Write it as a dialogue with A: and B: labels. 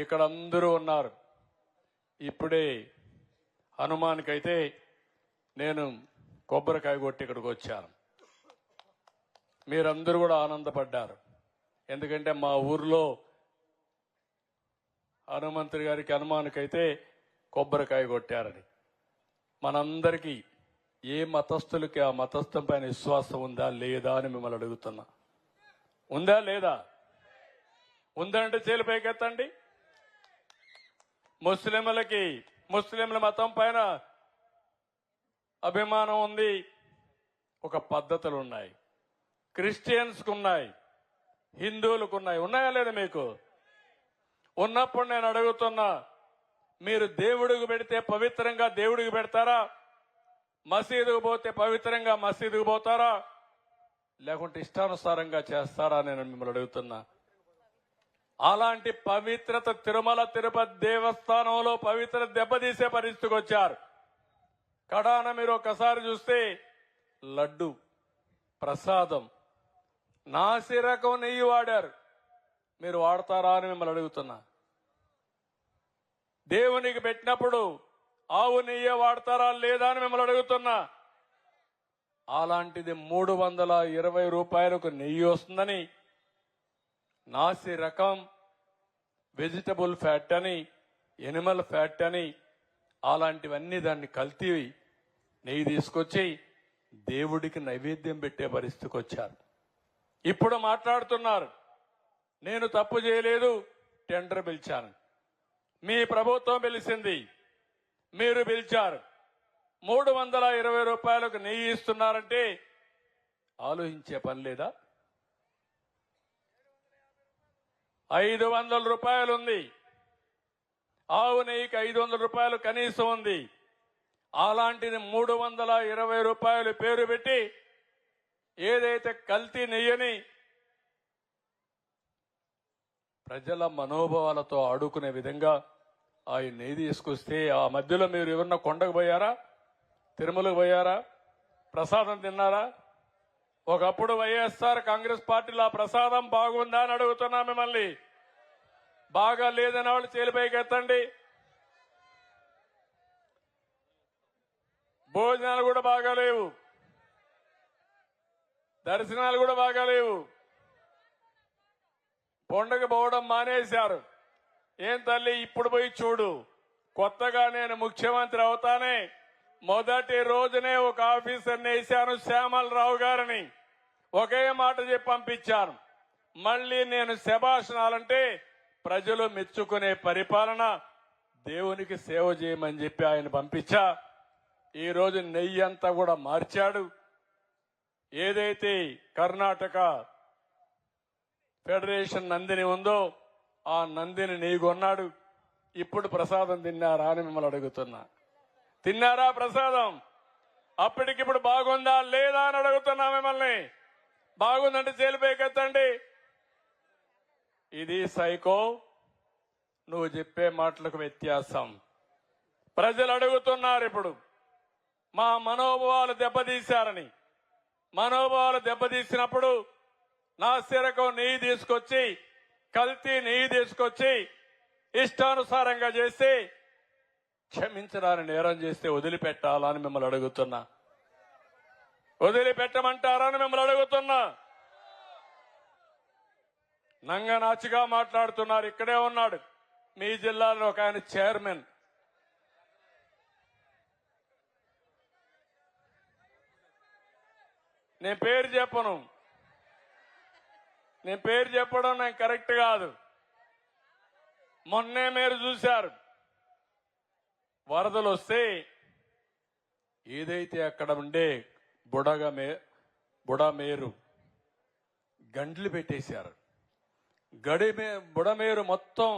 A: ఇక్కడ అందరూ ఉన్నారు. ఇప్పుడే హనుమాన్కైతే నేను కొబ్బరికాయ కొట్టి ఇక్కడికి వచ్చాను. మీరందరూ కూడా ఆనందపడ్డారు. ఎందుకంటే మా ఊర్లో హనుమంతుడి గారికి హనుమాన్కైతే కొబ్బరికాయ కొట్టారని. మనందరికీ ఏ మతస్థులకి ఆ మతస్థం పైన విశ్వాసం ఉందా లేదా అని మిమ్మల్ని అడుగుతున్నా. ఉందా లేదా? ఉందంటే చేలు పైకెత్తండి. ముస్లింల మతం పైన అభిమానం ఉంది, ఒక పద్ధతులు ఉన్నాయి. క్రిస్టియన్స్కు ఉన్నాయి, హిందువులకు ఉన్నాయి. ఉన్నాయా లేదా మీకు? ఉన్నప్పుడు నేను అడుగుతున్నా, మీరు దేవుడికి పెడితే పవిత్రంగా దేవుడికి పెడతారా? మసీదుకు పోతే పవిత్రంగా మసీదుకు పోతారా? లేకుంటే ఇష్టానుసారంగా చేస్తారా? నేను మిమ్మల్ని అడుగుతున్నా. అలాంటి పవిత్రత తిరుమల తిరుపతి దేవస్థానంలో పవిత్ర దెబ్బతీసే పరిస్థితికి వచ్చారు. కడాన మీరు ఒకసారి చూస్తే లడ్డు ప్రసాదం నాసిరకం నెయ్యి వాడారు. మీరు వాడతారా అని మిమ్మల్ని అడుగుతున్నా. దేవునికి పెట్టినప్పుడు ఆవు నెయ్యి వాడతారా లేదా అని మిమ్మల్ని అడుగుతున్నా. అలాంటిది 320 రూపాయలకు నెయ్యి వస్తుందని నాసి రకం వెజిటబుల్ ఫ్యాట్ అని ఎనిమల్ ఫ్యాట్ అని అలాంటివన్నీ దాన్ని కల్తీ నెయ్యి తీసుకొచ్చి దేవుడికి నైవేద్యం పెట్టే పరిస్థితికి వచ్చారు. ఇప్పుడు మాట్లాడుతున్నారు, నేను తప్పు చేయలేదు, టెండర్ పిలిచాను. మీ ప్రభుత్వం పిలిచింది, మీరు పిలిచారు. 320 రూపాయలకు నెయ్యి ఇస్తున్నారంటే ఆలోచించే పని లేదా? 500 రూపాయలు ఉంది. ఆవు నెయ్యికి 500 రూపాయలు కనీసం ఉంది. అలాంటిది 320 రూపాయలు పేరు పెట్టి ఏదైతే కల్తీ నెయ్యని ప్రజల మనోభావాలతో ఆడుకునే విధంగా ఆ నెయ్యి తీసుకొస్తే ఆ మధ్యలో మీరు ఎవరన్నా కొండకు పోయారా? తిరుమలకు పోయారా? ప్రసాదం తిన్నారా? ఒకప్పుడు వైఎస్ఆర్ కాంగ్రెస్ పార్టీలో ఆ ప్రసాదం బాగుందా అని అడుగుతున్నా మిమ్మల్ని. బాగా లేదని వాళ్ళు చేలిపైకి ఎత్తండి. భోజనాలు కూడా బాగాలేవు, దర్శనాలు కూడా బాగాలేవు. కొండకు పోవడం మానేశారు. ఏం తల్లి, ఇప్పుడు పోయి చూడు. కొత్తగా నేను ముఖ్యమంత్రి అవుతానే మొదటి రోజునే ఒక ఆఫీసర్ని వేశాను, శ్యామలరావు గారిని. ఒకే మాట చెప్పి పంపించాను. మళ్ళీ నేను శభాషణాలంటే ప్రజలు మెచ్చుకునే పరిపాలన, దేవునికి సేవ చేయమని చెప్పి ఆయన పంపించా. ఈ రోజు నెయ్యి అంతా కూడా మార్చాడు. ఏదైతే కర్ణాటక ఫెడరేషన్ నందిని ఉందో ఆ నందిని నెయ్యి కొన్నాడు. ఇప్పుడు ప్రసాదం తిన్నారా అని మిమ్మల్ని అడుగుతున్నా. తిన్నారా ప్రసాదం? అప్పటికిప్పుడు బాగుందా లేదా అని అడుగుతున్నా మిమ్మల్ని. బాగుందంటే చేలిపైకెత్తండి. ఇది సైకో, నువ్వు చెప్పే మాటలకు వ్యత్యాసం. ప్రజలు అడుగుతున్నారు ఇప్పుడు, మా మనోభావాలు దెబ్బతీశారని. మనోభావాలు దెబ్బతీసినప్పుడు నాసిరకం నెయ్యి తీసుకొచ్చి, కల్తీ నెయ్యి తీసుకొచ్చి ఇష్టానుసారంగా చేసి క్షమించడాన్ని నేరం చేస్తే వదిలిపెట్టాలని మిమ్మల్ని అడుగుతున్నా. వదిలిపెట్టమంటారని మిమ్మల్ని అడుగుతున్నా. నంగనాచిగా మాట్లాడుతున్నారు. ఇక్కడే ఉన్నాడు మీ జిల్లాలో ఒక ఆయన చైర్మన్. నేను పేరు చెప్పను, నేను పేరు చెప్పడం నాకు కరెక్ట్ కాదు. మొన్నే మీరు చూశారు, వరదలు వస్తే ఏదైతే అక్కడ ఉండే బుడమేరు గండ్లు పెట్టేశారు. బుడమేరు మొత్తం